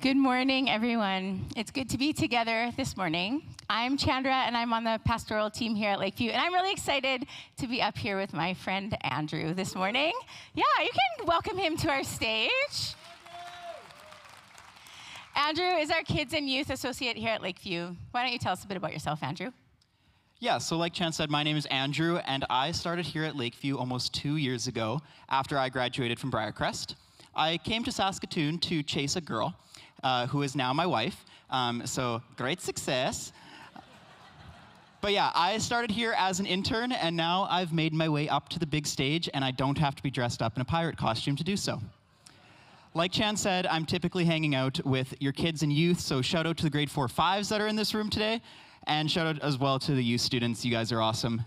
Good morning, everyone. It's good to be together this morning. I'm Chandra, and I'm on the pastoral team here at Lakeview, and I'm really excited to be up here with my friend Andrew this morning. Yeah, you can welcome him to our stage. Andrew is our Kids and Youth Associate here at Lakeview. Why don't you tell us a bit about yourself, Andrew? Yeah, so like Chan said, my name is Andrew, and I started here at Lakeview almost 2 years ago after I graduated from Briarcrest. I came to Saskatoon to chase a girl who is now my wife, so great success. But yeah, I started here as an intern, and now I've made my way up to the big stage, and I don't have to be dressed up in a pirate costume to do so. Like Chan said, I'm typically hanging out with your kids and youth, so shout out to the grade 4-5s that are in this room today, and shout out as well to the youth students. You guys are awesome.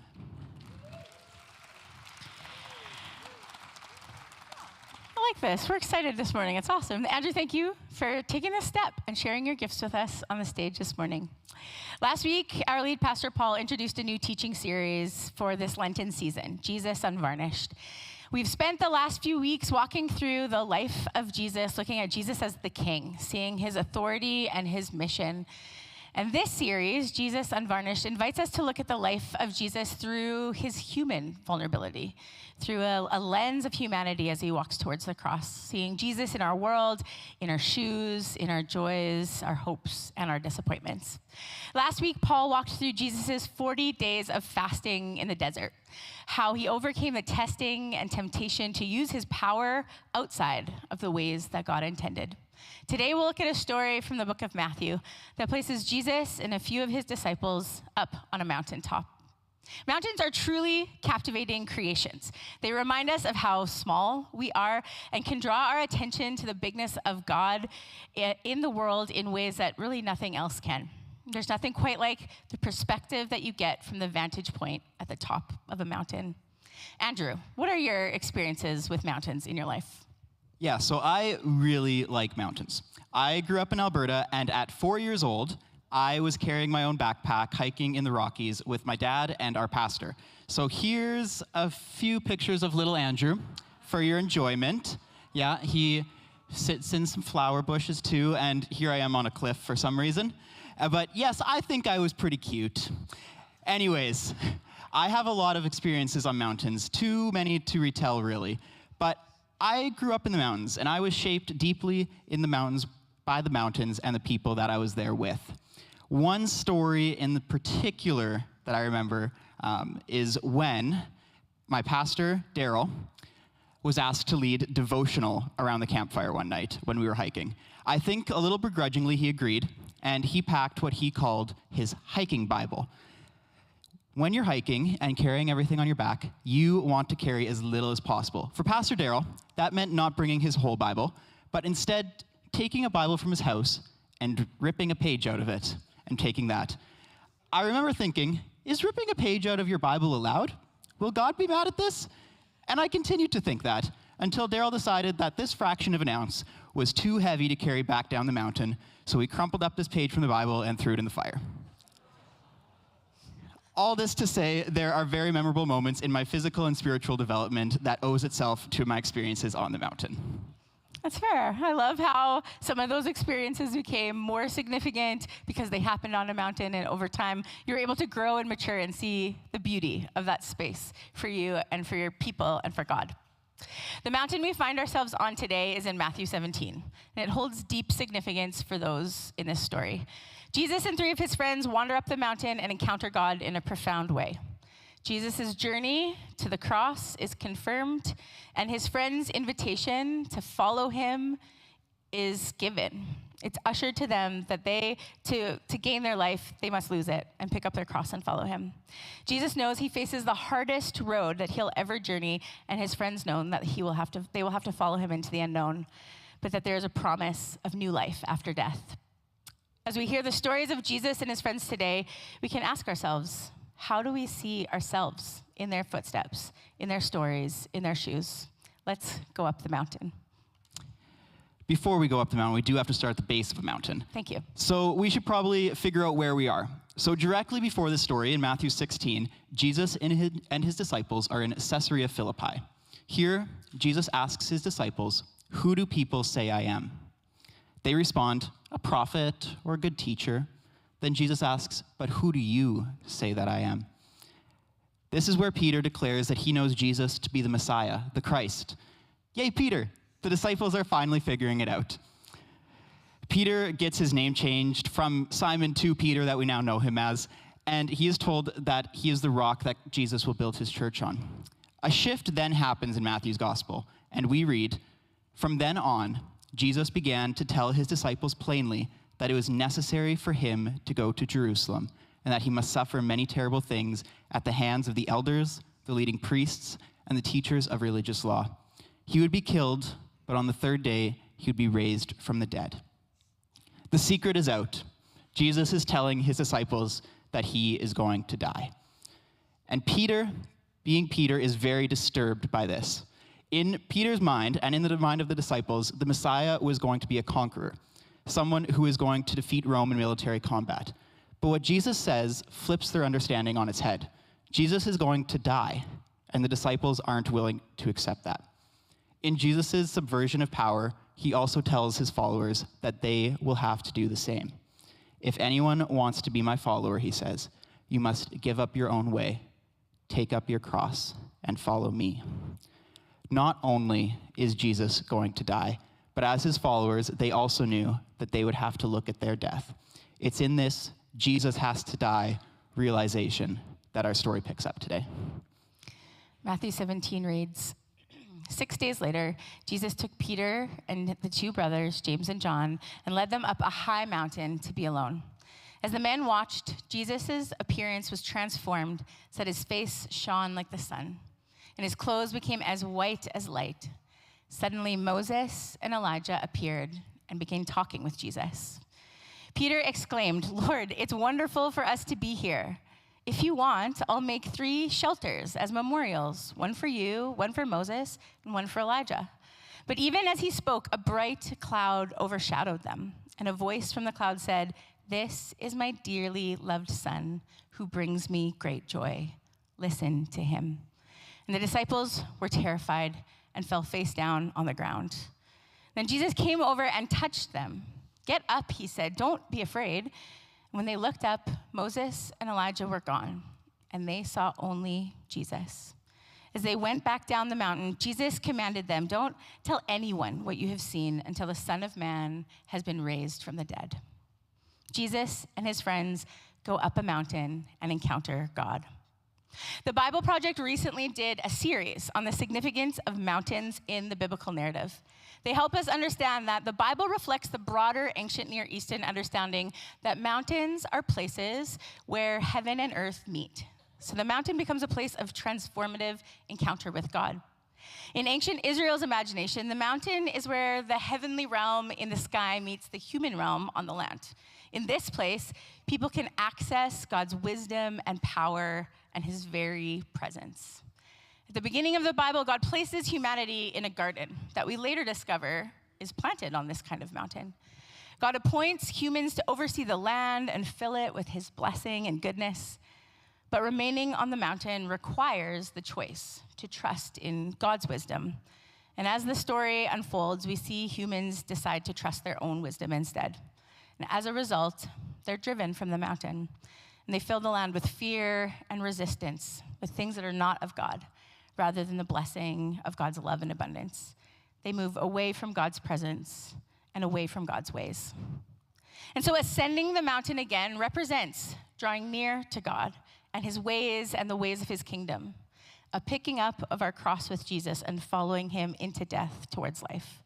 I like this. We're excited this morning. It's awesome. Andrew, thank you for taking this step and sharing your gifts with us on the stage this morning. Last week, our lead pastor, Paul, introduced a new teaching series for this Lenten season, Jesus Unvarnished. We've spent the last few weeks walking through the life of Jesus, looking at Jesus as the King, seeing his authority and his mission. And this series, Jesus Unvarnished, invites us to look at the life of Jesus through his human vulnerability, through a lens of humanity as he walks towards the cross, seeing Jesus in our world, in our shoes, in our joys, our hopes, and our disappointments. Last week, Paul walked through Jesus' 40 days of fasting in the desert, how he overcame the testing and temptation to use his power outside of the ways that God intended. Today, we'll look at a story from the book of Matthew that places Jesus and a few of his disciples up on a mountaintop. Mountains are truly captivating creations. They remind us of how small we are and can draw our attention to the bigness of God in the world in ways that really nothing else can. There's nothing quite like the perspective that you get from the vantage point at the top of a mountain. Andrew, what are your experiences with mountains in your life? Yeah, so I really like mountains. I grew up in Alberta, and at 4 years old, I was carrying my own backpack hiking in the Rockies with my dad and our pastor. So here's a few pictures of little Andrew for your enjoyment. Yeah, he sits in some flower bushes too, and here I am on a cliff for some reason. But yes, I think I was pretty cute. Anyways, I have a lot of experiences on mountains, too many to retell really. But I grew up in the mountains, and I was shaped deeply in the mountains by the mountains and the people that I was there with. One story in particular that I remember is when my pastor, Daryl, was asked to lead devotional around the campfire one night when we were hiking. I think a little begrudgingly he agreed, and he packed what he called his hiking Bible. When you're hiking and carrying everything on your back, you want to carry as little as possible. For Pastor Daryl, that meant not bringing his whole Bible, but instead taking a Bible from his house and ripping a page out of it and taking that. I remember thinking, is ripping a page out of your Bible allowed? Will God be mad at this? And I continued to think that until Daryl decided that this fraction of an ounce was too heavy to carry back down the mountain, so he crumpled up this page from the Bible and threw it in the fire. All this to say, there are very memorable moments in my physical and spiritual development that owes itself to my experiences on the mountain. That's fair. I love how some of those experiences became more significant because they happened on a mountain, and over time, you're able to grow and mature and see the beauty of that space for you and for your people and for God. The mountain we find ourselves on today is in Matthew 17, and it holds deep significance for those in this story. Jesus and 3 of his friends wander up the mountain and encounter God in a profound way. Jesus' journey to the cross is confirmed, and his friends' invitation to follow him is given. It's ushered to them that to gain their life, they must lose it and pick up their cross and follow him. Jesus knows he faces the hardest road that he'll ever journey, and his friends know that they will have to follow him into the unknown, but that there is a promise of new life after death. As we hear the stories of Jesus and his friends today, we can ask ourselves, how do we see ourselves in their footsteps, in their stories, in their shoes? Let's go up the mountain. Before we go up the mountain, we do have to start at the base of a mountain. Thank you. So we should probably figure out where we are. So directly before this story, in Matthew 16, Jesus and his disciples are in Caesarea Philippi. Here, Jesus asks his disciples, "Who do people say I am?" They respond, "A prophet or a good teacher." Then Jesus asks, "But who do you say that I am?" This is where Peter declares that he knows Jesus to be the Messiah, the Christ. Yay, Peter! The disciples are finally figuring it out. Peter gets his name changed from Simon to Peter that we now know him as, and he is told that he is the rock that Jesus will build his church on. A shift then happens in Matthew's gospel, and we read, "From then on, Jesus began to tell his disciples plainly that it was necessary for him to go to Jerusalem, and that he must suffer many terrible things at the hands of the elders, the leading priests, and the teachers of religious law. He would be killed, but on the third day, he would be raised from the dead." The secret is out. Jesus is telling his disciples that he is going to die. And Peter, being Peter, is very disturbed by this. In Peter's mind, and in the mind of the disciples, the Messiah was going to be a conqueror, someone who is going to defeat Rome in military combat. But what Jesus says flips their understanding on its head. Jesus is going to die, and the disciples aren't willing to accept that. In Jesus' subversion of power, he also tells his followers that they will have to do the same. "If anyone wants to be my follower," he says, "you must give up your own way, take up your cross, and follow me." Not only is Jesus going to die, but as his followers, they also knew that they would have to look at their death. It's in this "Jesus has to die" realization that our story picks up today. Matthew 17 reads, 6 days later, Jesus took Peter and the two brothers, James and John, and led them up a high mountain to be alone. As the men watched, Jesus' appearance was transformed so that his face shone like the sun, and his clothes became as white as light. Suddenly, Moses and Elijah appeared and began talking with Jesus. Peter exclaimed, "Lord, it's wonderful for us to be here. If you want, I'll make 3 shelters as memorials, one for you, one for Moses, and one for Elijah." But even as he spoke, a bright cloud overshadowed them, and a voice from the cloud said, "This is my dearly loved son, who brings me great joy. Listen to him." And the disciples were terrified and fell face down on the ground. Then Jesus came over and touched them. "Get up," he said, "don't be afraid." When they looked up, Moses and Elijah were gone, and they saw only Jesus. As they went back down the mountain, Jesus commanded them, "Don't tell anyone what you have seen until the Son of Man has been raised from the dead." Jesus and his friends go up a mountain and encounter God. The Bible Project recently did a series on the significance of mountains in the biblical narrative. They help us understand that the Bible reflects the broader ancient Near Eastern understanding that mountains are places where heaven and earth meet. So the mountain becomes a place of transformative encounter with God. In ancient Israel's imagination, the mountain is where the heavenly realm in the sky meets the human realm on the land. In this place, people can access God's wisdom and power and his very presence. At the beginning of the Bible, God places humanity in a garden that we later discover is planted on this kind of mountain. God appoints humans to oversee the land and fill it with his blessing and goodness. But remaining on the mountain requires the choice to trust in God's wisdom. And as the story unfolds, we see humans decide to trust their own wisdom instead. And as a result, they're driven from the mountain. And they fill the land with fear and resistance, with things that are not of God, rather than the blessing of God's love and abundance. They move away from God's presence and away from God's ways. And so ascending the mountain again represents drawing near to God and his ways and the ways of his kingdom, a picking up of our cross with Jesus and following him into death towards life.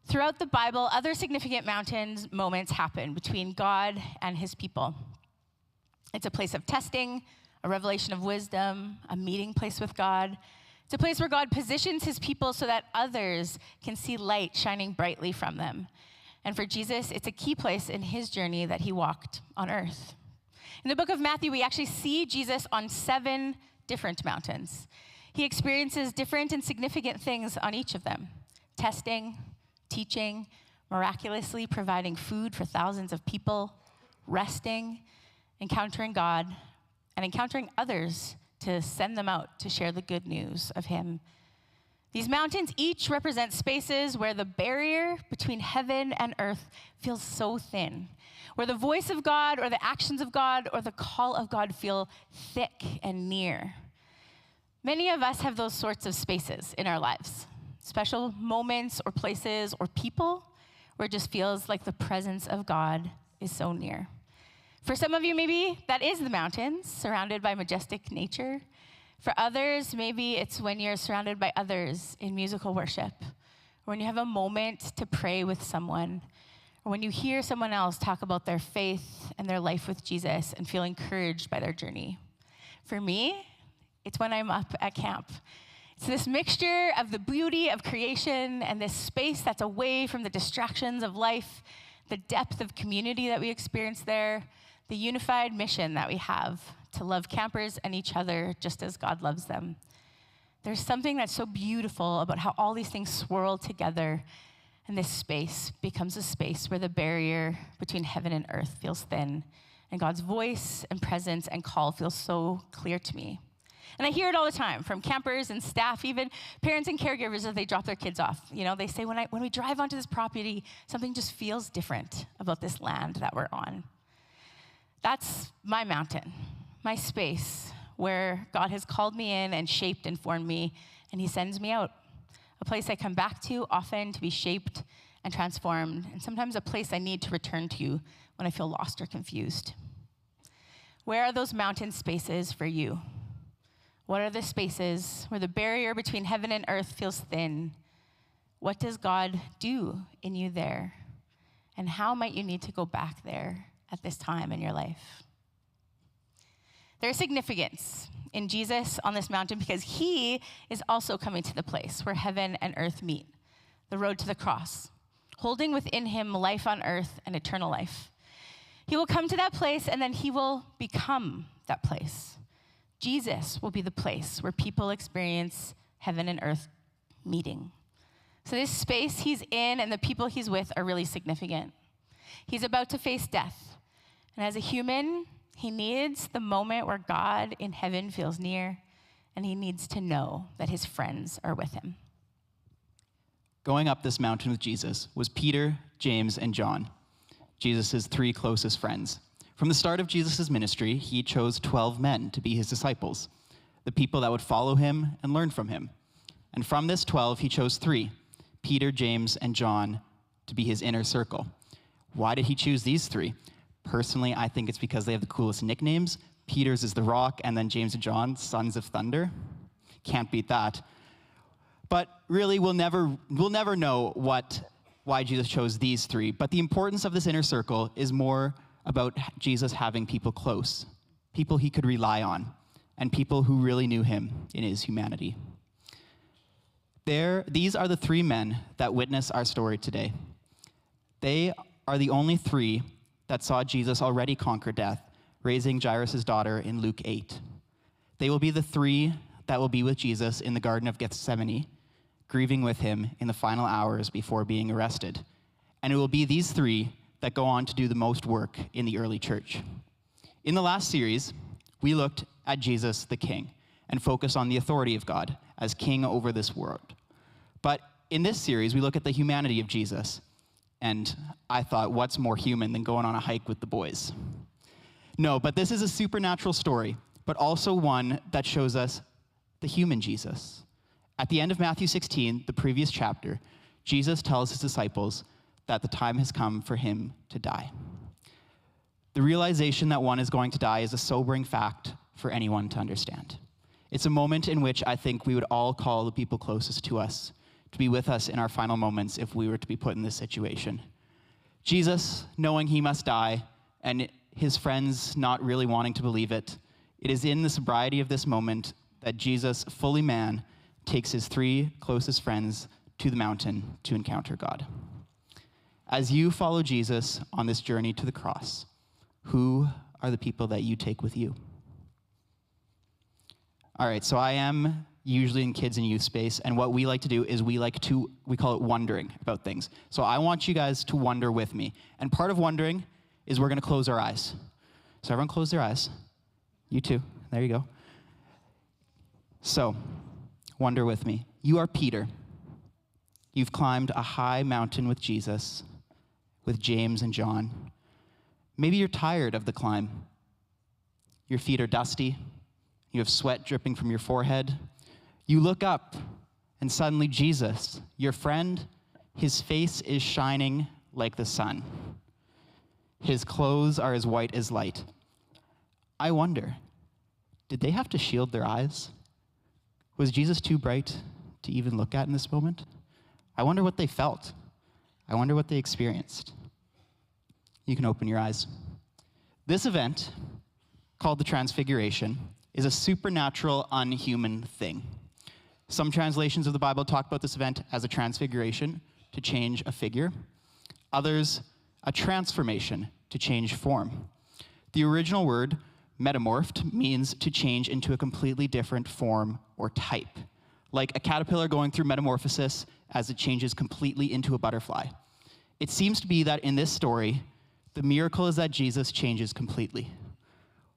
Throughout the Bible, other significant mountain moments happen between God and his people. It's a place of testing, a revelation of wisdom, a meeting place with God. It's a place where God positions his people so that others can see light shining brightly from them. And for Jesus, it's a key place in his journey that he walked on earth. In the book of Matthew, we actually see Jesus on 7 different mountains. He experiences different and significant things on each of them: testing, teaching, miraculously providing food for thousands of people, resting, encountering God, and encountering others to send them out to share the good news of him. These mountains each represent spaces where the barrier between heaven and earth feels so thin, where the voice of God or the actions of God or the call of God feel thick and near. Many of us have those sorts of spaces in our lives, special moments or places or people where it just feels like the presence of God is so near. For some of you, maybe that is the mountains, surrounded by majestic nature. For others, maybe it's when you're surrounded by others in musical worship, or when you have a moment to pray with someone, or when you hear someone else talk about their faith and their life with Jesus and feel encouraged by their journey. For me, it's when I'm up at camp. It's this mixture of the beauty of creation and this space that's away from the distractions of life, the depth of community that we experience there, the unified mission that we have to love campers and each other just as God loves them. There's something that's so beautiful about how all these things swirl together, and this space becomes a space where the barrier between heaven and earth feels thin, and God's voice and presence and call feels so clear to me. And I hear it all the time from campers and staff, even parents and caregivers as they drop their kids off. You know, they say, when we drive onto this property, something just feels different about this land that we're on. That's my mountain, my space where God has called me in and shaped and formed me, and he sends me out. A place I come back to often to be shaped and transformed, and sometimes a place I need to return to when I feel lost or confused. Where are those mountain spaces for you? What are the spaces where the barrier between heaven and earth feels thin? What does God do in you there? And how might you need to go back there at this time in your life? There's significance in Jesus on this mountain because he is also coming to the place where heaven and earth meet, the road to the cross, holding within him life on earth and eternal life. He will come to that place and then he will become that place. Jesus will be the place where people experience heaven and earth meeting. So this space he's in and the people he's with are really significant. He's about to face death. And as a human, he needs the moment where God in heaven feels near, and he needs to know that his friends are with him. Going up this mountain with Jesus was Peter, James, and John, Jesus' 3 closest friends. From the start of Jesus' ministry, he chose 12 men to be his disciples, the people that would follow him and learn from him. And from this 12, he chose 3, Peter, James, and John, to be his inner circle. Why did he choose these 3? Personally, I think it's because they have the coolest nicknames. Peter's is the Rock, and then James and John, Sons of Thunder. Can't beat that. But really, we'll never know why Jesus chose these 3. But the importance of this inner circle is more about Jesus having people close, people he could rely on, and people who really knew him in his humanity. These are the 3 men that witness our story today. They are the only 3 that saw Jesus already conquer death, raising Jairus' daughter in Luke 8. They will be the 3 that will be with Jesus in the Garden of Gethsemane, grieving with him in the final hours before being arrested. And it will be these 3 that go on to do the most work in the early church. In the last series, we looked at Jesus the King and focused on the authority of God as king over this world. But in this series, we look at the humanity of Jesus. And I thought, what's more human than going on a hike with the boys? No, but this is a supernatural story, but also one that shows us the human Jesus. At the end of Matthew 16, the previous chapter, Jesus tells his disciples that the time has come for him to die. The realization that one is going to die is a sobering fact for anyone to understand. It's a moment in which I think we would all call the people closest to us to be with us in our final moments if we were to be put in this situation. Jesus, knowing he must die, and his friends not really wanting to believe it, it is in the sobriety of this moment that Jesus, fully man, takes his 3 closest friends to the mountain to encounter God. As you follow Jesus on this journey to the cross, who are the people that you take with you? All right, so I am usually in kids and youth space, and what we like to do is we call it wondering about things. So I want you guys to wonder with me. And part of wondering is we're gonna close our eyes. So everyone close their eyes. You too, there you go. So wonder with me. You are Peter. You've climbed a high mountain with Jesus, with James and John. Maybe you're tired of the climb. Your feet are dusty. You have sweat dripping from your forehead. You look up, and suddenly Jesus, your friend, his face is shining like the sun. His clothes are as white as light. I wonder, did they have to shield their eyes? Was Jesus too bright to even look at in this moment? I wonder what they felt. I wonder what they experienced. You can open your eyes. This event, called the Transfiguration, is a supernatural, unhuman thing. Some translations of the Bible talk about this event as a transfiguration, to change a figure. Others, a transformation, to change form. The original word, metamorphed, means to change into a completely different form or type, like a caterpillar going through metamorphosis as it changes completely into a butterfly. It seems to be that in this story, the miracle is that Jesus changes completely.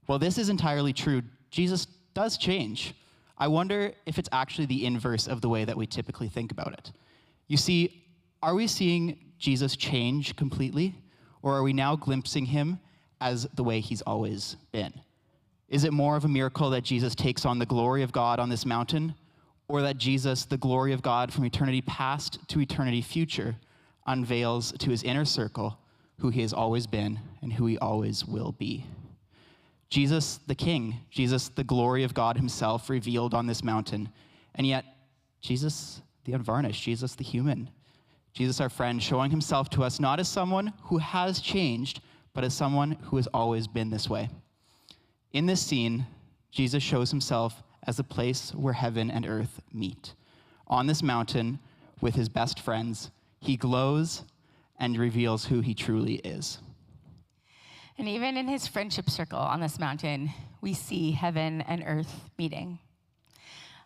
Well, this is entirely true. Jesus does change. I wonder if it's actually the inverse of the way that we typically think about it. You see, are we seeing Jesus change completely, or are we now glimpsing him as the way he's always been? Is it more of a miracle that Jesus takes on the glory of God on this mountain, or that Jesus, the glory of God from eternity past to eternity future, unveils to his inner circle who he has always been and who he always will be? Jesus the King, Jesus the glory of God himself revealed on this mountain, and yet Jesus the unvarnished, Jesus the human, Jesus our friend, showing himself to us not as someone who has changed, but as someone who has always been this way. In this scene, Jesus shows himself as the place where heaven and earth meet. On this mountain, with his best friends, he glows and reveals who he truly is. And even in his friendship circle on this mountain, we see heaven and earth meeting.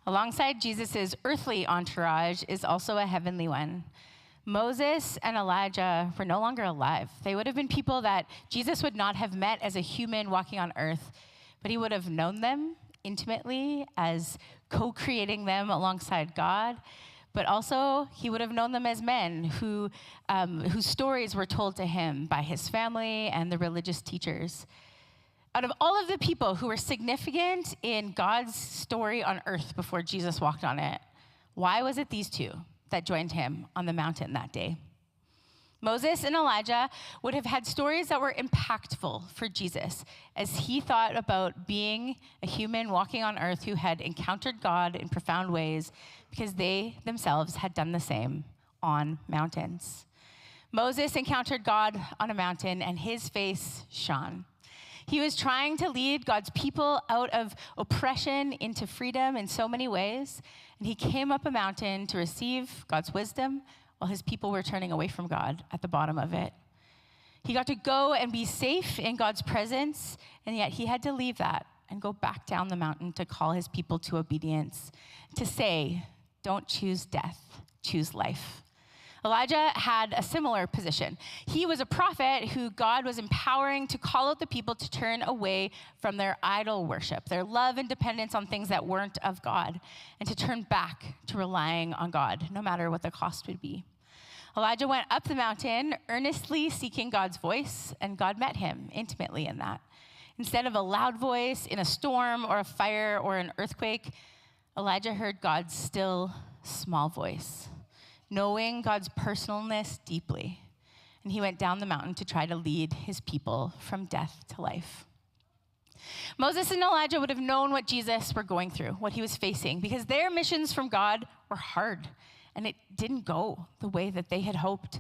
Alongside Jesus' earthly entourage is also a heavenly one. Moses and Elijah were no longer alive. They would have been people that Jesus would not have met as a human walking on earth, but he would have known them intimately as co-creating them alongside God. But also, he would have known them as men whose stories were told to him by his family and the religious teachers. Out of all of the people who were significant in God's story on earth before Jesus walked on it, why was it these two that joined him on the mountain that day? Moses and Elijah would have had stories that were impactful for Jesus as he thought about being a human walking on earth who had encountered God in profound ways because they themselves had done the same on mountains. Moses encountered God on a mountain and his face shone. He was trying to lead God's people out of oppression into freedom in so many ways, and he came up a mountain to receive God's wisdom while his people were turning away from God at the bottom of it. He got to go and be safe in God's presence, and yet he had to leave that and go back down the mountain to call his people to obedience, to say, don't choose death, choose life. Elijah had a similar position. He was a prophet who God was empowering to call out the people to turn away from their idol worship, their love and dependence on things that weren't of God, and to turn back to relying on God, no matter what the cost would be. Elijah went up the mountain, earnestly seeking God's voice, and God met him intimately in that. Instead of a loud voice in a storm or a fire or an earthquake, Elijah heard God's still, small voice, knowing God's personalness deeply. And he went down the mountain to try to lead his people from death to life. Moses and Elijah would have known what Jesus were going through, what he was facing, because their missions from God were hard, and it didn't go the way that they had hoped.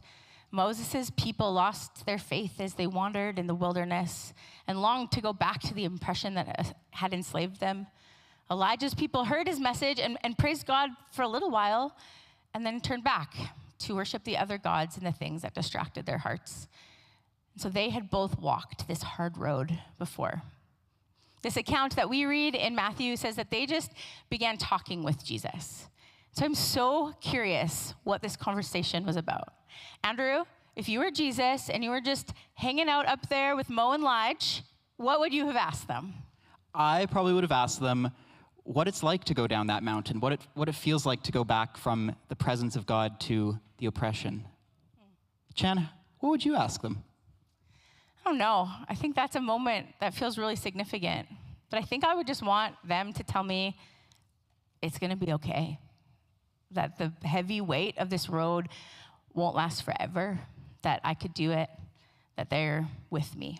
Moses' people lost their faith as they wandered in the wilderness and longed to go back to the oppression that had enslaved them. Elijah's people heard his message and praised God for a little while, and then turned back to worship the other gods and the things that distracted their hearts. And so they had both walked this hard road before. This account that we read in Matthew says that they just began talking with Jesus. So I'm so curious what this conversation was about. Andrew, if you were Jesus and you were just hanging out up there with Mo and Lige, what would you have asked them? I probably would have asked them, what it's like to go down that mountain, what it feels like to go back from the presence of God to the oppression. Chan, what would you ask them? I don't know. I think that's a moment that feels really significant. But I think I would just want them to tell me it's going to be okay, that the heavy weight of this road won't last forever, that I could do it, that they're with me.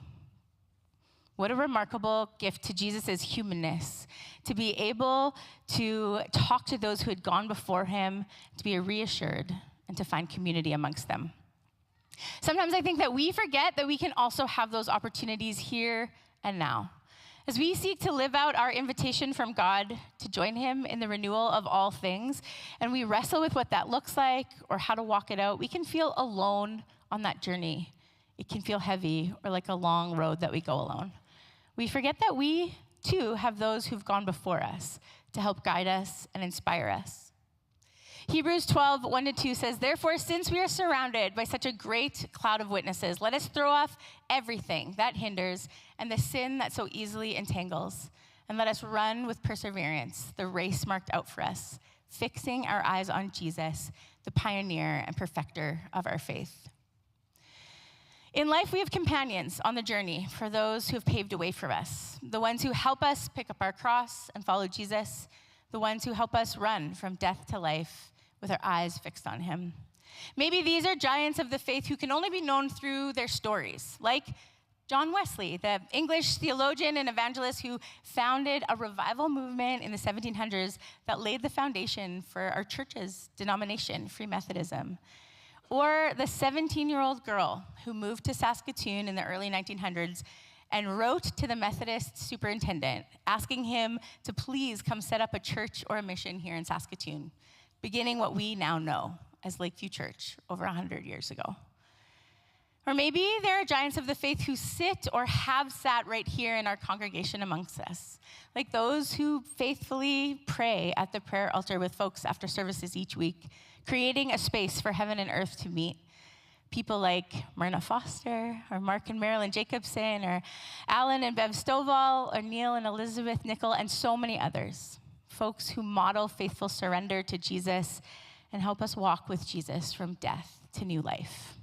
What a remarkable gift to Jesus' humanness, to be able to talk to those who had gone before him, to be reassured, and to find community amongst them. Sometimes I think that we forget that we can also have those opportunities here and now. As we seek to live out our invitation from God to join him in the renewal of all things, and we wrestle with what that looks like or how to walk it out, we can feel alone on that journey. It can feel heavy or like a long road that we go alone. We forget that we, too, have those who've gone before us to help guide us and inspire us. Hebrews 12, 1-2 says, "Therefore, since we are surrounded by such a great cloud of witnesses, let us throw off everything that hinders and the sin that so easily entangles, and let us run with perseverance the race marked out for us, fixing our eyes on Jesus, the pioneer and perfecter of our faith." In life, we have companions on the journey for those who have paved a way for us, the ones who help us pick up our cross and follow Jesus, the ones who help us run from death to life with our eyes fixed on him. Maybe these are giants of the faith who can only be known through their stories, like John Wesley, the English theologian and evangelist who founded a revival movement in the 1700s that laid the foundation for our church's denomination, Free Methodism. Or the 17-year-old girl who moved to Saskatoon in the early 1900s and wrote to the Methodist superintendent asking him to please come set up a church or a mission here in Saskatoon, beginning what we now know as Lakeview Church over 100 years ago. Or maybe there are giants of the faith who sit or have sat right here in our congregation amongst us, like those who faithfully pray at the prayer altar with folks after services each week, creating a space for heaven and earth to meet. People like Myrna Foster, or Mark and Marilyn Jacobson, or Alan and Bev Stovall, or Neil and Elizabeth Nickel, and so many others. Folks who model faithful surrender to Jesus and help us walk with Jesus from death to new life.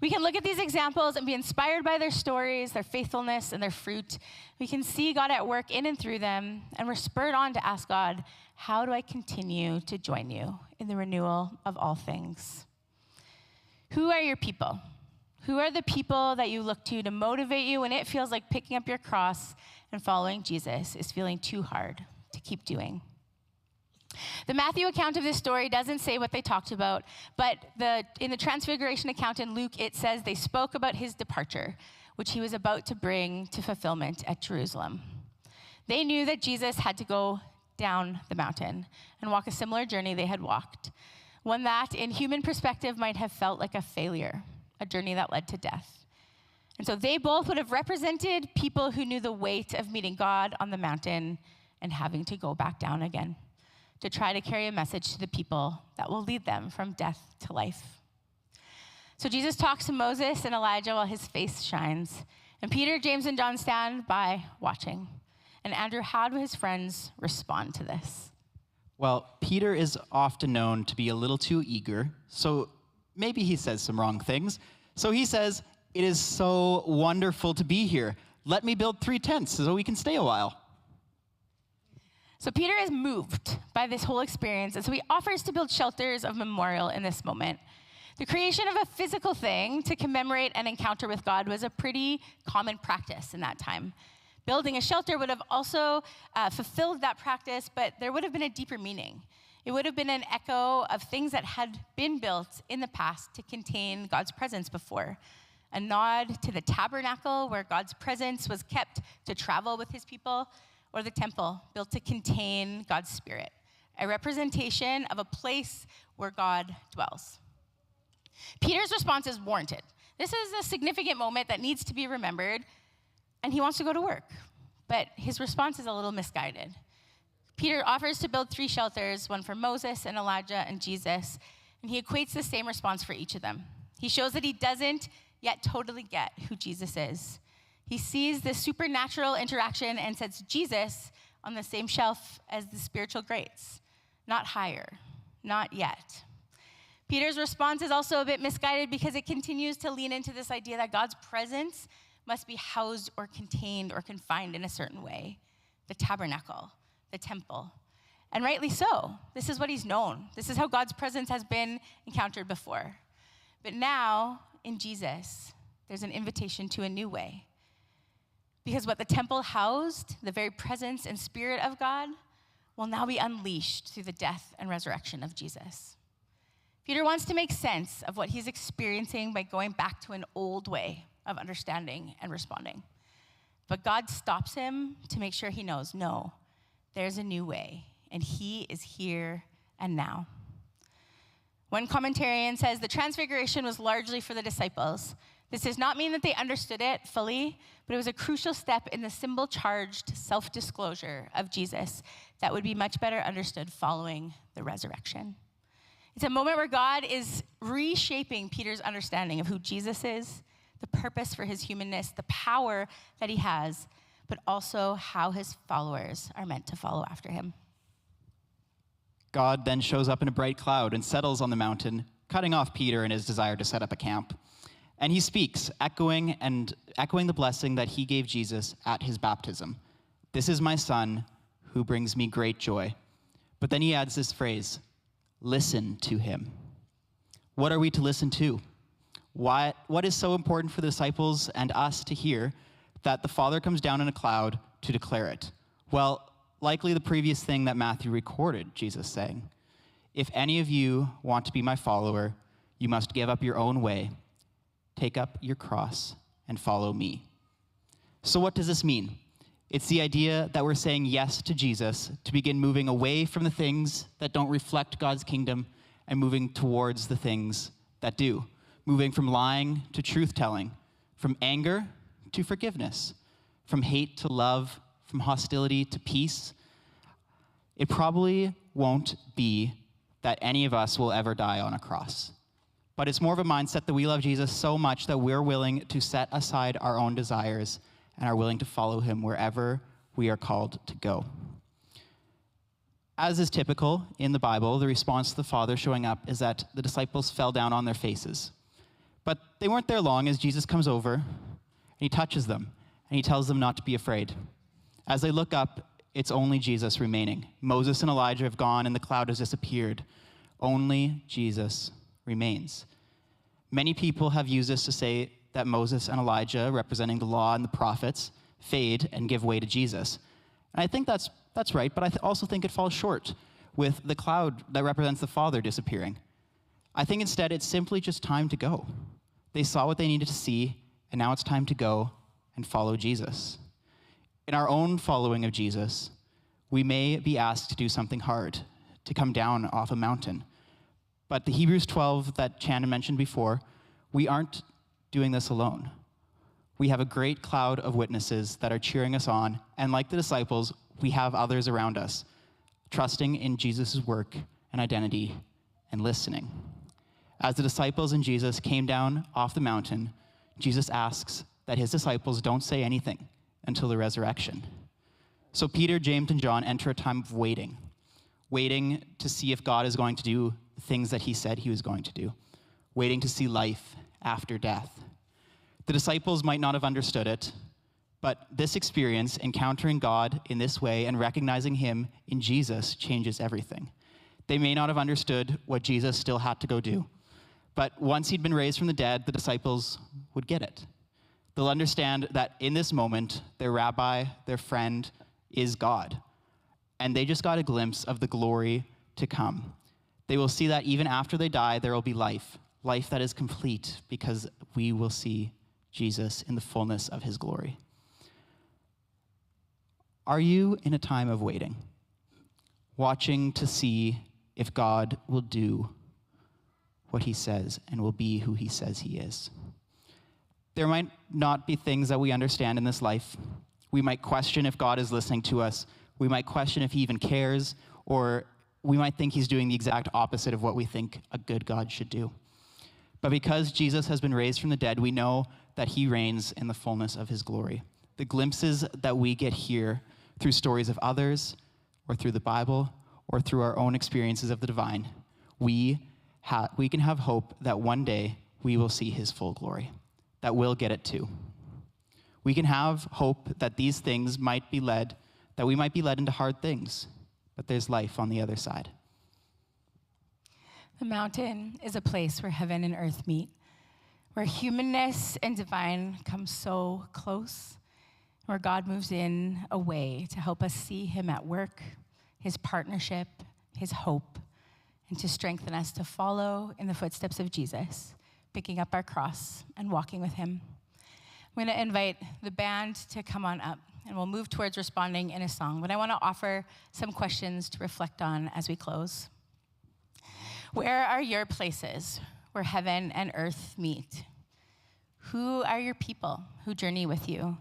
We can look at these examples and be inspired by their stories, their faithfulness, and their fruit. We can see God at work in and through them, and we're spurred on to ask God, how do I continue to join you in the renewal of all things? Who are your people? Who are the people that you look to motivate you when it feels like picking up your cross and following Jesus is feeling too hard to keep doing? The Matthew account of this story doesn't say what they talked about, but in the Transfiguration account in Luke, it says they spoke about his departure, which he was about to bring to fulfillment at Jerusalem. They knew that Jesus had to go down the mountain and walk a similar journey they had walked, one that, in human perspective, might have felt like a failure, a journey that led to death. And so they both would have represented people who knew the weight of meeting God on the mountain and having to go back down again, to try to carry a message to the people that will lead them from death to life. So Jesus talks to Moses and Elijah while his face shines, and Peter, James, and John stand by watching. And Andrew, how do his friends respond to this? Well, Peter is often known to be a little too eager, so maybe he says some wrong things. So he says, "It is so wonderful to be here. Let me build 3 tents so we can stay a while." So Peter is moved by this whole experience, and so he offers to build shelters of memorial in this moment. The creation of a physical thing to commemorate an encounter with God was a pretty common practice in that time. Building a shelter would have also fulfilled that practice, but there would have been a deeper meaning. It would have been an echo of things that had been built in the past to contain God's presence before. A nod to the tabernacle where God's presence was kept to travel with his people, or the temple built to contain God's spirit, a representation of a place where God dwells. Peter's response is warranted. This is a significant moment that needs to be remembered, and he wants to go to work, but his response is a little misguided. Peter offers to build 3 shelters, one for Moses and Elijah and Jesus, and he equates the same response for each of them. He shows that he doesn't yet totally get who Jesus is. He sees this supernatural interaction and says, "Jesus, on the same shelf as the spiritual greats, not higher, not yet. Peter's response is also a bit misguided because it continues to lean into this idea that God's presence must be housed or contained or confined in a certain way. The tabernacle, the temple. And rightly so. This is what he's known. This is how God's presence has been encountered before. But now, in Jesus, there's an invitation to a new way. Because what the temple housed, the very presence and spirit of God, will now be unleashed through the death and resurrection of Jesus. Peter wants to make sense of what he's experiencing by going back to an old way of understanding and responding. But God stops him to make sure he knows, no, there's a new way, and he is here and now. One commentarian says the transfiguration was largely for the disciples. This does not mean that they understood it fully, but it was a crucial step in the symbol-charged self-disclosure of Jesus that would be much better understood following the resurrection. It's a moment where God is reshaping Peter's understanding of who Jesus is, the purpose for his humanness, the power that he has, but also how his followers are meant to follow after him. God then shows up in a bright cloud and settles on the mountain, cutting off Peter in his desire to set up a camp. And he speaks, echoing the blessing that he gave Jesus at his baptism. "This is my son who brings me great joy." But then he adds this phrase, "Listen to him." What are we to listen to? What is so important for the disciples and us to hear that the Father comes down in a cloud to declare it? Well, likely the previous thing that Matthew recorded Jesus saying, "If any of you want to be my follower, you must give up your own way, take up your cross, and follow me." So what does this mean? It's the idea that we're saying yes to Jesus to begin moving away from the things that don't reflect God's kingdom and moving towards the things that do. Moving from lying to truth-telling, from anger to forgiveness, from hate to love, from hostility to peace. It probably won't be that any of us will ever die on a cross. But it's more of a mindset that we love Jesus so much that we're willing to set aside our own desires and are willing to follow him wherever we are called to go. As is typical in the Bible, the response to the Father showing up is that the disciples fell down on their faces. But they weren't there long as Jesus comes over and he touches them and he tells them not to be afraid. As they look up, it's only Jesus remaining. Moses and Elijah have gone and the cloud has disappeared. Only Jesus remains. Many people have used this to say that Moses and Elijah, representing the law and the prophets, fade and give way to Jesus. And I think that's right, but I also think it falls short with the cloud that represents the Father disappearing. I think instead it's simply just time to go. They saw what they needed to see, and now it's time to go and follow Jesus. In our own following of Jesus, we may be asked to do something hard, to come down off a mountain. But the Hebrews 12 that Shannon mentioned before, we aren't doing this alone. We have a great cloud of witnesses that are cheering us on, and like the disciples, we have others around us, trusting in Jesus' work and identity and listening. As the disciples and Jesus came down off the mountain, Jesus asks that his disciples don't say anything until the resurrection. So Peter, James, and John enter a time of waiting to see if God is going to do the things that he said he was going to do, waiting to see life after death. The disciples might not have understood it, but this experience, encountering God in this way and recognizing him in Jesus, changes everything. They may not have understood what Jesus still had to go do, but once he'd been raised from the dead, the disciples would get it. They'll understand that in this moment, their rabbi, their friend, is God. And they just got a glimpse of the glory to come. They will see that even after they die, there will be life that is complete because we will see Jesus in the fullness of his glory. Are you in a time of waiting, watching to see if God will do what he says and will be who he says he is? There might not be things that we understand in this life. We might question if God is listening to us. We might question if he even cares, or we might think he's doing the exact opposite of what we think a good God should do. But because Jesus has been raised from the dead, we know that he reigns in the fullness of his glory. The glimpses that we get here through stories of others, or through the Bible, or through our own experiences of the divine, we can have hope that one day we will see his full glory, that we'll get it too. We can have hope that these things that we might be led into hard things, but there's life on the other side. The mountain is a place where heaven and earth meet, where humanness and divine come so close, where God moves in a way to help us see him at work, his partnership, his hope, and to strengthen us to follow in the footsteps of Jesus, picking up our cross and walking with him. I'm going to invite the band to come on up, and we'll move towards responding in a song. But I want to offer some questions to reflect on as we close. Where are your places where heaven and earth meet? Who are your people who journey with you?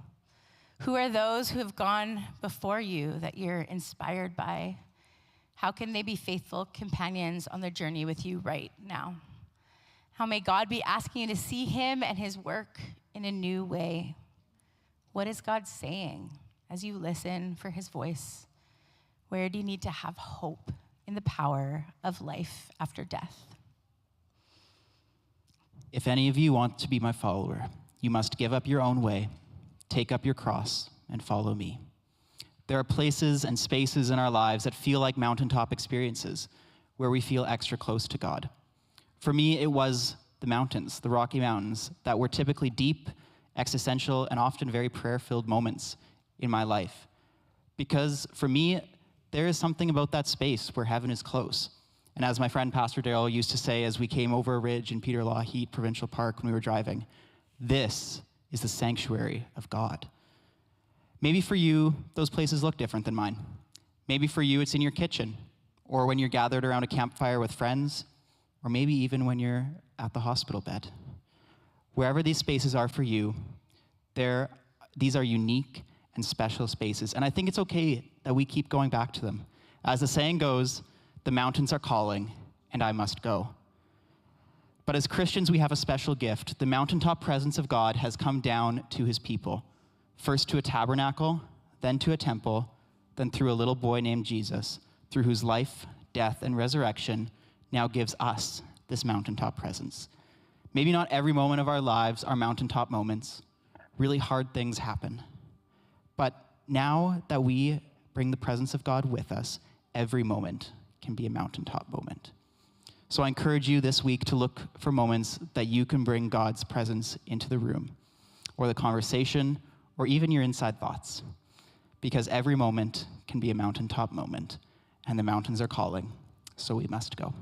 Who are those who have gone before you that you're inspired by? How can they be faithful companions on their journey with you right now? How may God be asking you to see him and his work in a new way? What is God saying as you listen for his voice? Where do you need to have hope in the power of life after death? If any of you want to be my follower, you must give up your own way, take up your cross, and follow me. There are places and spaces in our lives that feel like mountaintop experiences, where we feel extra close to God. For me, it was the mountains, the Rocky Mountains, that were typically deep, existential, and often very prayer-filled moments in my life. Because for me, there is something about that space where heaven is close. And as my friend Pastor Darrell used to say as we came over a ridge in Peter Law Heat Provincial Park when we were driving, this is the sanctuary of God. Maybe for you, those places look different than mine. Maybe for you, it's in your kitchen, or when you're gathered around a campfire with friends, or maybe even when you're at the hospital bed. Wherever these spaces are for you, these are unique and special spaces. And I think it's okay that we keep going back to them. As the saying goes, the mountains are calling, and I must go. But as Christians, we have a special gift. The mountaintop presence of God has come down to his people. First to a tabernacle, then to a temple, then through a little boy named Jesus, through whose life, death, and resurrection now gives us this mountaintop presence. Maybe not every moment of our lives are mountaintop moments. Really hard things happen. But now that we bring the presence of God with us, every moment can be a mountaintop moment. So I encourage you this week to look for moments that you can bring God's presence into the room, or the conversation, or even your inside thoughts. Because every moment can be a mountaintop moment, and the mountains are calling, so we must go.